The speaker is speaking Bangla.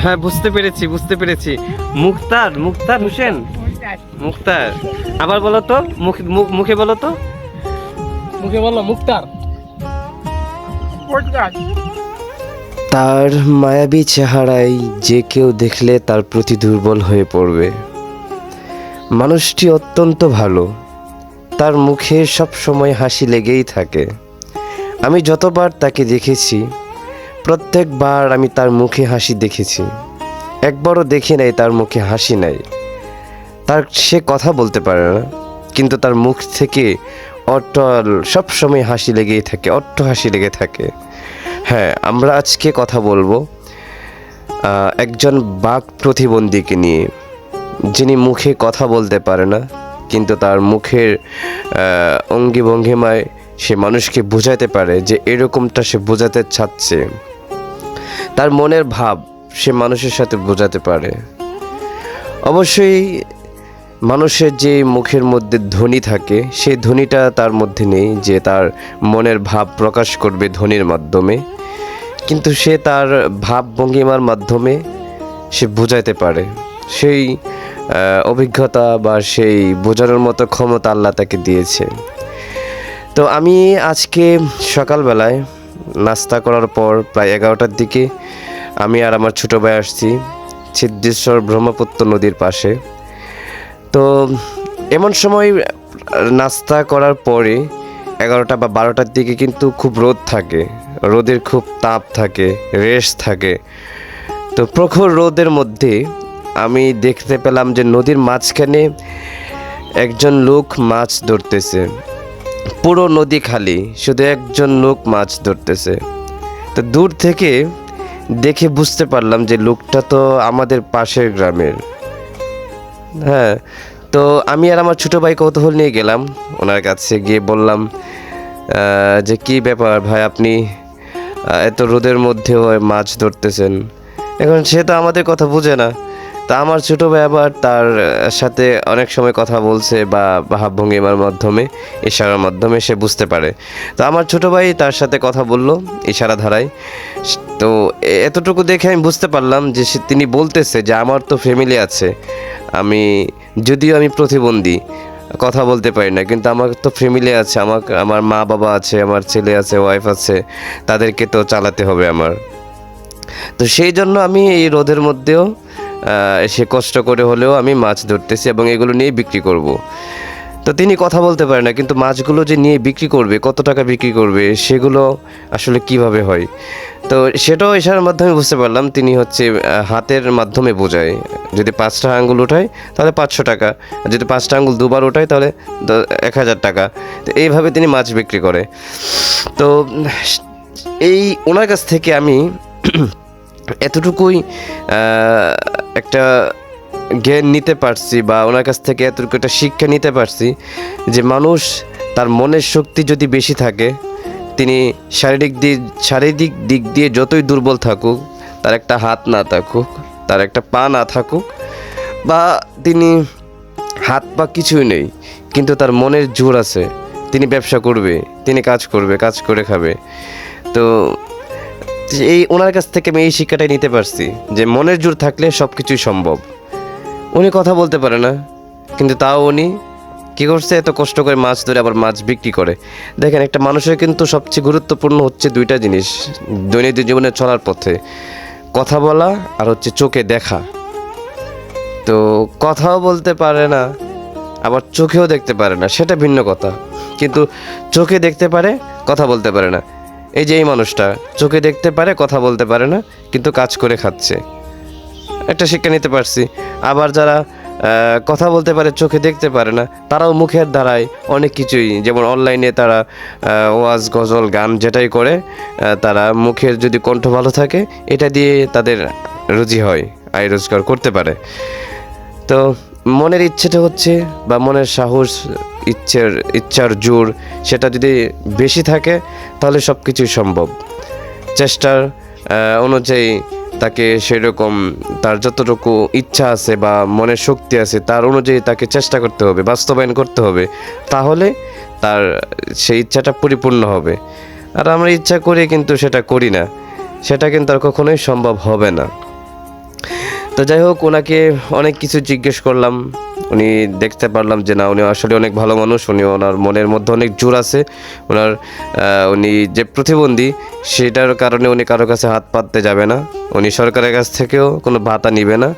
হ্যাঁ, বুঝতে পেরেছি। মুক্তার মুক্তার হোসেন। মুক্তার, আবার বলো তো, মুখে বলো তো। মুখে বললো মুক্তার। তার মায়াবী চেহারায় যে কেউ দেখলে তার প্রতি দুর্বল হয়ে পড়বে। মানুষটি অত্যন্ত ভালো, তার মুখে সব সময় হাসি লেগেই থাকে। আমি যতবার তাকে দেখেছি প্রত্যেকবার আমি তার মুখে হাসি দেখেছি, একবারও দেখি নাই তার মুখে হাসি নাই। সে কথা বলতে পারে না, কিন্তু তার মুখ থেকে অটল সব সময় হাসি লেগেই থাকে, অট্ট হাসি লেগে থাকে। হ্যাঁ, আমরা আজকে কথা বলবো একজন বাক প্রতিবন্ধীকে নিয়ে, যিনি মুখে কথা বলতে পারে না, কিন্তু তার মুখের অঙ্গি ভঙ্গিমায় সে মানুষকে বোঝাতে পারে যে এরকমটা সে বোঝাতে চাচ্ছে। তার মনের ভাব সে মানুষের সাথে বোঝাতে পারে। অবশ্যই মানুষের যে মুখের মধ্যে ধ্বনি থাকে, সেই ধ্বনিটা তার মধ্যে নেই যে তার মনের ভাব প্রকাশ করবে ধ্বনির মাধ্যমে, কিন্তু সে তার ভাব ভঙ্গিমার মাধ্যমে সে বোঝাতে পারে। সেই অভিজ্ঞতা বা সেই বোঝানোর মতো ক্ষমতা আল্লাহ তাকে দিয়েছে। তো আমি আজকে সকালবেলায় নাস্তা করার পর প্রায় 11টার দিকে আমি আর আমার ছোটো ভাই আসছি সিদ্ধেশ্বর ব্রহ্মপুত্র নদীর পাশে। তো এমন সময় নাস্তা করার পরে 11টা বা 12টার দিকে কিন্তু খুব রোদ থাকে, রোদের খুব তাপ থাকে, রেশ থাকে। তো প্রখর রোদের মধ্যে আমি দেখতে পেলাম যে নদীর মাঝখানে একজন লোক মাছ ধরতেছে। পুরো নদী খালি, শুধু একজন লোক মাছ ধরতেছে। তো দূর থেকে দেখে বুঝতে পারলাম যে লোকটা তো আমাদের পাশের গ্রামের। হ্যাঁ, তো আমি আর আমার ছোটো ভাই কৌতূহল নিয়ে গেলাম ওনার কাছে, গিয়ে বললাম যে কী ব্যাপার ভাই, আপনি এত রোদের মধ্যেও মাছ ধরতেছেন। এখন সে তো আমাদের কথা বুঝে না, তা আমার ছোটো ভাই আবার তার সাথে অনেক সময় কথা বলছে বা ভাবভঙ্গিমার মাধ্যমে, ইশারার মাধ্যমে সে বুঝতে পারে। তো আমার ছোটো ভাই তার সাথে কথা বলল ইশারা ধারায়। তো এতটুকু দেখে আমি বুঝতে পারলাম যে তিনি বলতেছে যে আমার তো ফ্যামিলি আছে, যদিও আমি প্রতিবন্ধী, কথা বলতে পারি না, কিন্তু আমার তো ফ্যামিলি আছে, আমার মা বাবা আছে, আমার ছেলে আছে, ওয়াইফ আছে, তাদেরকে তো চালাতে হবে আমার। তো সেই জন্য আমি এই রোদের মধ্যেও সে কষ্ট করে হলেও আমি মাছ ধরতেছি এবং এগুলো নিয়ে বিক্রি করব। তো তিনি কথা বলতে পারে না, কিন্তু মাছগুলো যে নিয়ে বিক্রি করবে, কত টাকা বিক্রি করবে, সেগুলো আসলে কিভাবে হয়। তো সেটাও ইশারার মাধ্যমে বুঝতে পারলাম তিনি হচ্ছে হাতের মাধ্যমে বোঝায়। যদি 5টা আঙ্গুল ওঠায় তাহলে 500 টাকা, যদি 5টা আঙ্গুল দুবার ওঠায় তাহলে 1000 টাকা। তো এইভাবে তিনি মাছ বিক্রি করে। তো এই ওনার কাছ থেকে আমি এতটুকুই একটা জ্ঞান নিতে পারছি, বা ওনার কাছ থেকে এতটুকু একটা শিক্ষা নিতে পারছি যে মানুষ তার মনের শক্তি যদি বেশি থাকে, তিনি শারীরিক দিক দিয়ে যতই দুর্বল থাকুক, তার একটা হাত না থাকুক, তার একটা পা না থাকুক, বা তিনি হাত পা কিছুই নেই, কিন্তু তার মনের জোর আছে, তিনি ব্যবসা করবে, তিনি কাজ করবে, কাজ করে খাবে। তো ওনার কাছ থেকে আমি এই শিক্ষাটাই নিতে পারছি যে মনের জোর থাকলে সব কিছুই সম্ভব। উনি কথা বলতে পারে না, কিন্তু তাও উনি কী করছে, এত কষ্ট করে মাছ ধরে আবার মাছ বিক্রি করে। দেখেন, একটা মানুষের কিন্তু সবচেয়ে গুরুত্বপূর্ণ হচ্ছে 2টা জিনিস দৈনন্দিন জীবনে চলার পথে, কথা বলা আর হচ্ছে চোখে দেখা। তো কথাও বলতে পারে না, আবার চোখেও দেখতে পারে না, সেটা ভিন্ন কথা। কিন্তু চোখে দেখতে পারে, কথা বলতে পারে না। এই যে এই মানুষটা চোখে দেখতে পারে, কথা বলতে পারে না, কিন্তু কাজ করে খাচ্ছে, একটা শিক্ষা নিতে পারছি। আবার যারা কথা বলতে পারে, চোখে দেখতে পারে না, তারাও মুখের দ্বারায় অনেক কিছুই, যেমন অনলাইনে তারা ওয়াজ, গজল, গান যেটাই করে, তারা মুখের যদি কণ্ঠ ভালো থাকে, এটা দিয়ে তাদের রুজি হয়, আয় রোজগার করতে পারে। তো মনের ইচ্ছেটা হচ্ছে, বা মনের সাহস, ইচ্ছার জোর, সেটা যদি বেশি থাকে তাহলে সব কিছুই সম্ভব। চেষ্টার অনুযায়ী তাকে সেরকম, তার যতটুকু ইচ্ছা আছে বা মনের শক্তি আছে তার অনুযায়ী তাকে চেষ্টা করতে হবে, বাস্তবায়ন করতে হবে, তাহলে তার সেই ইচ্ছাটা পরিপূর্ণ হবে। আর আমরা ইচ্ছা করে কিন্তু সেটা করি না, সেটা কিন্তু আর কখনোই সম্ভব হবে না। তো যাই হোক, ওনাকে অনেক কিছু জিজ্ঞেস করলাম। উনি দেখতে পারলাম যে না, উনি আসলে অনেক ভালো মানুষ। ওনার মনের মধ্যে অনেক জোর আছে। উনি যে প্রতিবন্ধী, সেটার কারণে উনি কারো কাছে হাত পাততে যাবে না। উনি সরকারের কাছ থেকেও কোনো ভাতা নিবে না।